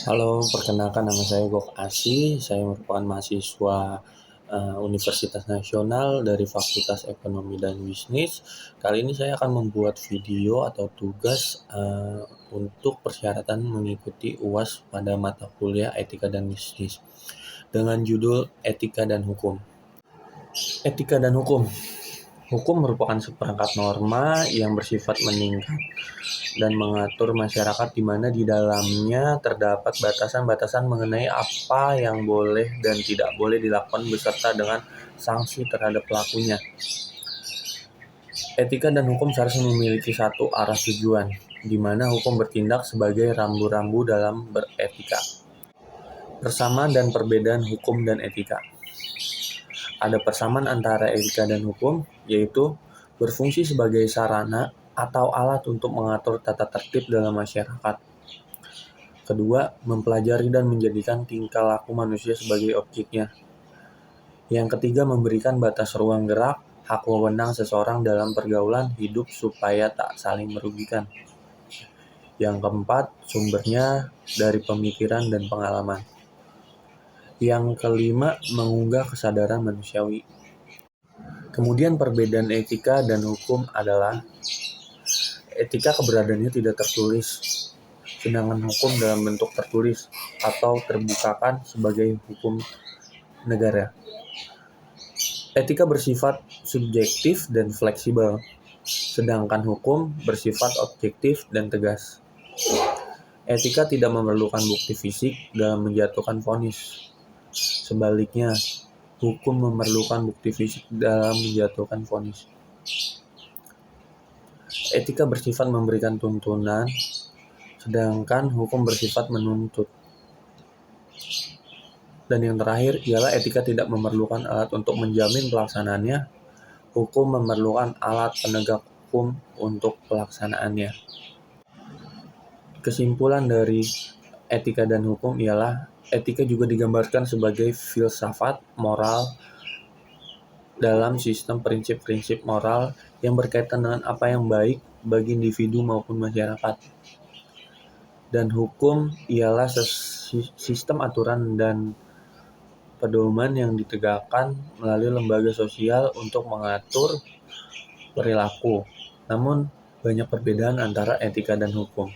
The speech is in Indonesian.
Halo, perkenalkan nama saya Gok Asih. Saya merupakan mahasiswa Universitas Nasional dari Fakultas Ekonomi dan Bisnis. Kali ini saya akan membuat video atau tugas untuk persyaratan mengikuti UAS pada mata kuliah Etika dan Bisnis dengan judul Etika dan Hukum. Etika dan Hukum. Hukum merupakan seperangkat norma yang bersifat meningkat dan mengatur masyarakat di mana di dalamnya terdapat batasan-batasan mengenai apa yang boleh dan tidak boleh dilakukan beserta dengan sanksi terhadap pelakunya. Etika dan hukum seharusnya memiliki satu arah tujuan, di mana hukum bertindak sebagai rambu-rambu dalam beretika. Persamaan dan perbedaan hukum dan etika. Ada persamaan antara etika dan hukum, yaitu berfungsi sebagai sarana atau alat untuk mengatur tata tertib dalam masyarakat. Kedua, mempelajari dan menjadikan tingkah laku manusia sebagai objeknya. Yang ketiga, memberikan batas ruang gerak, hak wewenang seseorang dalam pergaulan hidup supaya tak saling merugikan. Yang keempat, sumbernya dari pemikiran dan pengalaman. Yang kelima, mengunggah kesadaran manusiawi. Kemudian perbedaan etika dan hukum adalah etika keberadaannya tidak tertulis, sedangkan hukum dalam bentuk tertulis atau terbukakan sebagai hukum negara. Etika bersifat subjektif dan fleksibel, sedangkan hukum bersifat objektif dan tegas. Etika tidak memerlukan bukti fisik dalam menjatuhkan vonis. Sebaliknya, hukum memerlukan bukti fisik dalam menjatuhkan vonis. Etika bersifat memberikan tuntunan, sedangkan hukum bersifat menuntut. Dan yang terakhir ialah etika tidak memerlukan alat untuk menjamin pelaksanaannya. Hukum memerlukan alat penegak hukum untuk pelaksanaannya. Kesimpulan dari etika dan hukum ialah etika juga digambarkan sebagai filsafat moral dalam sistem prinsip-prinsip moral yang berkaitan dengan apa yang baik bagi individu maupun masyarakat. Dan hukum ialah sistem aturan dan pedoman yang ditegakkan melalui lembaga sosial untuk mengatur perilaku. Namun, banyak perbedaan antara etika dan hukum.